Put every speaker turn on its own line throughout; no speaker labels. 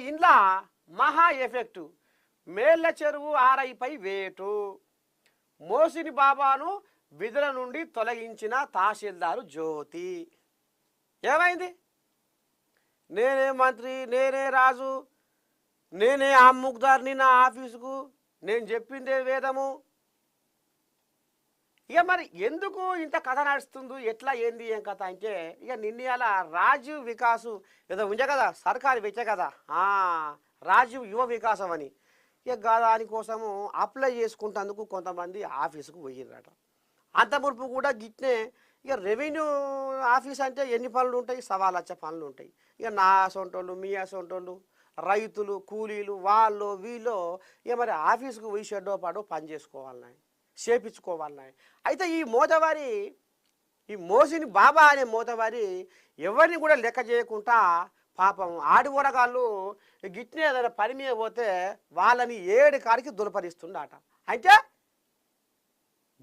ఇంట్లో మహా ఎఫెక్టు మేళ్ళ చెరువు ఆర్ఐపై వేటు మోసిని బాబాను విధుల నుండి తొలగించిన తహసీల్దారు జ్యోతి. ఏమైంది? నేనే మంత్రి, నేనే రాజు, నేనే అమ్ముకుదారిని, నా ఆఫీసుకు నేను చెప్పిందే వేదము. ఇక మరి ఎందుకు ఇంత కథ నడుస్తుంది, ఎట్లా ఏంది ఏం కథ అంటే, ఇక నిన్న రాజీవ్ వికాసు ఏదో ఉండే కదా, సర్కారు పెట్టే కదా, రాజీవ్ యువ వికాసం అని. ఇక దానికోసము అప్లై చేసుకుంటేందుకు కొంతమంది ఆఫీసుకు పోయిర్రట. అంత మునుపు కూడా గిట్నే ఇక రెవెన్యూ ఆఫీస్ అంటే ఎన్ని పనులు ఉంటాయి, 1,15,00,000 పనులు ఉంటాయి. ఇక నా సొంటోళ్ళు, మీ సొంటోళ్ళు, రైతులు, కూలీలు, వాళ్ళు వీళ్ళు ఇక మరి ఆఫీసుకు పోయి షెడ్డో పాడో పని చేసుకోవాలని, చేపించుకోవాలని. అయితే ఈ మోసిని బాబా అనే మోతవారి ఎవరిని కూడా లెక్క చేయకుండా పాపం ఆడివరగాళ్ళు గిట్నే ఏదైనా పని మీద పోతే వాళ్ళని 7 కాడికి దులపరిస్తుండట. అంటే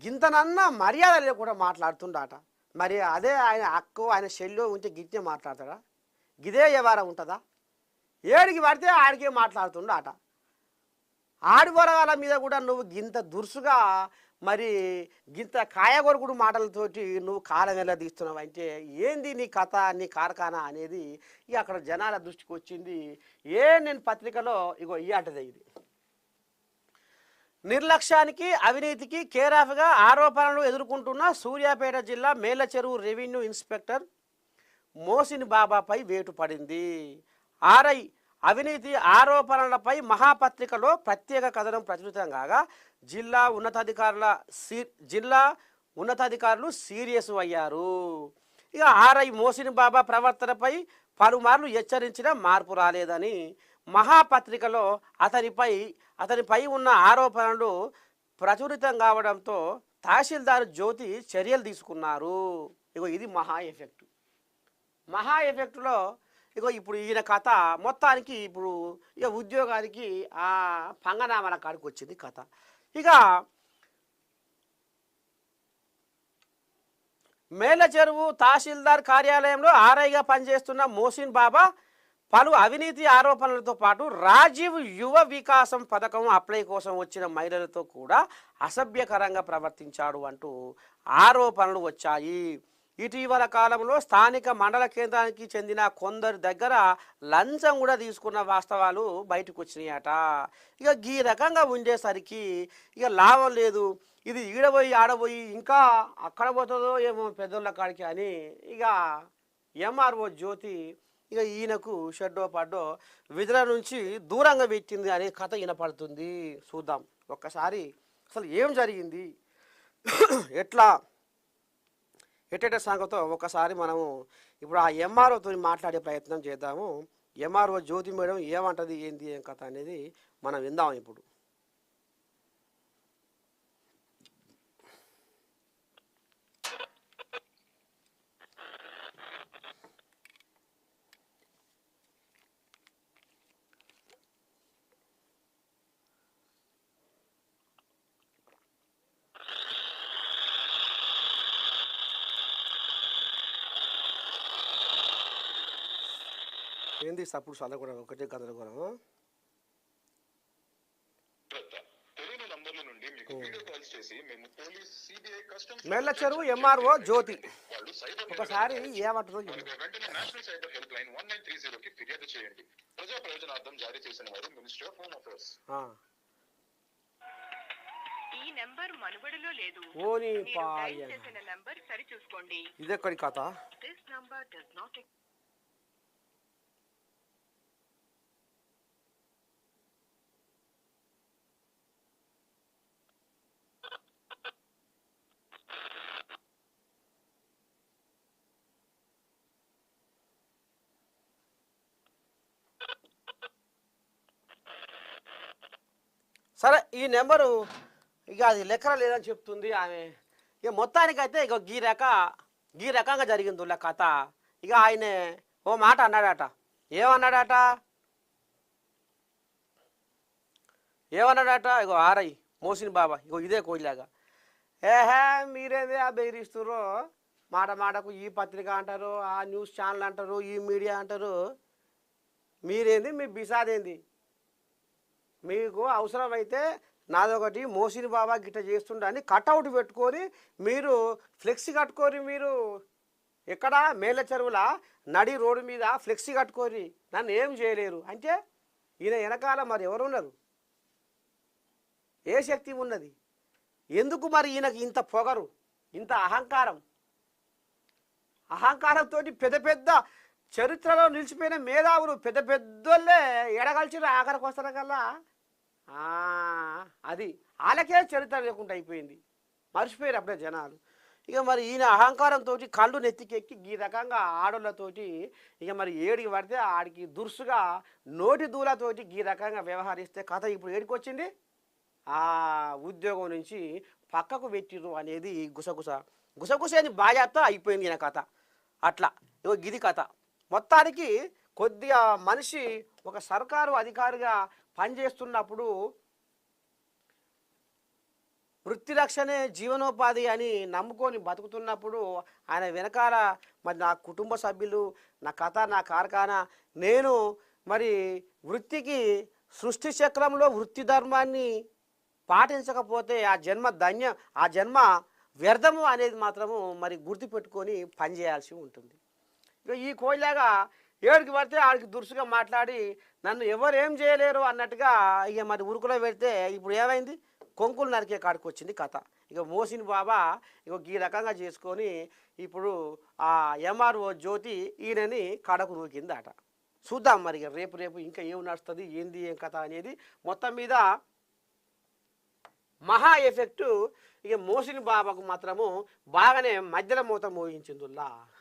గింతనన్నా మర్యాద లేకుండా మాట్లాడుతుండట. మరి అదే ఆయన అక్కో ఆయన చెల్లో ఉంటే గిట్నే మాట్లాడతాడా? గిదే వ్యవహారం ఉంటుందా? ఏడికి పడితే ఆడికే మాట్లాడుతుండట. ఆడివరగాల మీద కూడా నువ్వు గింత దురుసుగా మరి గింత కాయగొరకుడు మాటలతోటి నువ్వు కాలం ఎలా తీస్తున్నావు అంటే ఏంది నీ కథ, నీ కార్ఖానా అనేది ఇక అక్కడ జనాల దృష్టికి వచ్చింది. నేను పత్రికలో ఇగో ఈ అంటదే ఇది. నిర్లక్ష్యానికి అవినీతికి కేరాఫ్గా ఆరోపణలు ఎదుర్కొంటున్న సూర్యాపేట జిల్లా మేళ్ళచెరువు రెవెన్యూ ఇన్స్పెక్టర్ మోసిని బాబాపై వేటు పడింది. ఆర్ఐ అవినీతి ఆరోపణలపై మహాపత్రికలో ప్రత్యేక కథనం ప్రచురితం కాగా జిల్లా ఉన్నతాధికారులు సీరియస్ అయ్యారు. ఇక ఆర్ఐ మోసిని బాబా ప్రవర్తనపై పలుమార్లు హెచ్చరించిన మార్పు రాలేదని మహాపత్రికలో అతనిపై ఉన్న ఆరోపణలు ప్రచురితం కావడంతో తహసీల్దార్ జ్యోతి చర్యలు తీసుకున్నారు. ఇగో ఇది మహా ఎఫెక్టులో ఇగో ఇప్పుడు ఈయన కథ మొత్తానికి ఇప్పుడు ఇక ఉద్యోగానికి ఆ పంగనామాల కాడికి వచ్చింది కథ. ఇక మేళ్ళచెరువు తహసీల్దార్ కార్యాలయంలో ఆర్ఐగా పనిచేస్తున్న మోసిన్ బాబా పలు అవినీతి ఆరోపణలతో పాటు రాజీవ్ యువ వికాసం పథకం అప్లై కోసం వచ్చిన మహిళలతో కూడా అసభ్యకరంగా ప్రవర్తించాడు అంటూ ఆరోపణలు వచ్చాయి. ఇటీవల కాలంలో స్థానిక మండల కేంద్రానికి చెందిన కొందరి దగ్గర లంచం కూడా తీసుకున్న వాస్తవాలు బయటకు వచ్చినాయట. ఇక ఈ రకంగా ఉండేసరికి ఇక లాభం లేదు, ఇది ఈడబోయి ఆడబోయి ఇంకా అక్కడ పోతుందో ఏమో పెద్దోళ్ళ కాడికి అని ఇక ఎంఆర్ఓ జ్యోతి ఇక ఈయనకు షెడ్డో పడ్డో విధుల నుంచి దూరంగా పెట్టింది అనే కథ వినపడుతుంది. చూద్దాం ఒక్కసారి అసలు ఏం జరిగింది, ఎట్ట సంగతో ఒకసారి మనము ఇప్పుడు ఆ ఎంఆర్ఓతో మాట్లాడే ప్రయత్నం చేద్దాము. ఎంఆర్ఓ జ్యోతి మేడం ఏమంటది, ఏంది ఏం కథ అనేది మనం విందాం ఇప్పుడు. ఏంది సప్పుడు చదవకూడదు, ఒకటే గందరగోళం. మేళ్ళచెరువు ఎంఆర్ఓ జ్యోతి ఒకసారి ఏమంటుందో ఇదెక్కడి కథ. సరే ఈ నెంబరు ఇక అది లెక్కన లేదని చెప్తుంది ఆమె. ఇక మొత్తానికైతే ఇక ఈ రకంగా జరిగింది కథ. ఇక ఆయనే ఓ మాట అన్నాడట. ఏమన్నాడట ఇగో ఆర్ఐ మోసిన్ బాబా ఇగో ఇదే కోయిలాగా, మీరేదే ఆ బెదిరిస్తుర్రో, మాట మాటకు ఈ పత్రిక అంటారు, ఆ న్యూస్ ఛానల్ అంటారు, ఈ మీడియా అంటారు, మీరేంది మీ బిసాదేంది? మీకు అవసరమైతే నాదొకటి మోసిని బాబా గిట్ట చేస్తుండని కట్అవుట్ పెట్టుకొని మీరు ఫ్లెక్సీ కట్టుకొని మీరు ఎక్కడ మేళ్ళ చెరువుల నడి రోడ్డు మీద ఫ్లెక్సీ కట్టుకొని నన్ను ఏం చేయలేరు అంటే ఈయన వెనకాల మరి ఎవరు ఉన్నారు? ఏ శక్తి ఉన్నది? ఎందుకు మరి ఈయనకి ఇంత పొగరు, ఇంత అహంకారం? అహంకారంతో పెద్ద పెద్ద చరిత్రలో నిలిచిపోయిన మేధావులు పెద్ద పెద్దోళ్ళే ఎడగలిచిన ఆఖరికి వస్తారు కల్లా అది వాళ్ళకే చరిత్ర లేకుండా అయిపోయింది, మర్చిపోయారు అప్పుడే జనాలు. ఇక మరి ఈయన అహంకారంతో కళ్ళు నెత్తికెక్కి ఈ రకంగా ఆడోళ్ళతోటి ఇక మరి ఏడికి పడితే ఆడికి దురుసుగా నోటి దూలతోటి ఈ రకంగా వ్యవహరిస్తే కథ ఇప్పుడు ఏడికి వచ్చింది? ఆ ఉద్యోగం నుంచి పక్కకు పెట్టిరు అనేది గుసగుస గుసగుస అని బాధ్యత అయిపోయింది ఈయన కథ. అట్లా ఇగో గిది కథ. మొత్తానికి కొద్దిగా మనిషి ఒక సర్కారు అధికారిగా పనిచేస్తున్నప్పుడు వృత్తి రక్షణే జీవనోపాధి అని నమ్ముకొని బతుకుతున్నప్పుడు ఆయన వెనకాల మరి నా కుటుంబ సభ్యులు, నా కథ, నా కార్ఖానా, నేను మరి వృత్తికి సృష్టి చక్రంలో వృత్తి ధర్మాన్ని పాటించకపోతే ఆ జన్మ వ్యర్థము అనేది మాత్రము మరి గుర్తుపెట్టుకొని పనిచేయాల్సి ఉంటుంది. ఇక ఈ కోయిలాగా ఏడికి పడితే ఆడికి దురుసుగా మాట్లాడి నన్ను ఎవరు ఏం చేయలేరు అన్నట్టుగా ఇక మరి ఉరుకులో పెడితే ఇప్పుడు ఏమైంది? కొంకులు నరికే కాడికి వచ్చింది కథ. ఇక మోసిన్ బాబా ఇక ఈ రకంగా చేసుకొని ఇప్పుడు ఆ ఎంఆర్ఓ జ్యోతి ఈయనని కడకు నూకిందట. చూద్దాం మరి ఇక రేపు ఇంకా ఏం నడుస్తుంది, ఏంది ఏం కథ అనేది. మొత్తం మీద మహా ఎఫెక్టు ఇక మోసిన్ బాబాకు మాత్రము బాగానే మధ్యలో మూత మోగించిందిలా.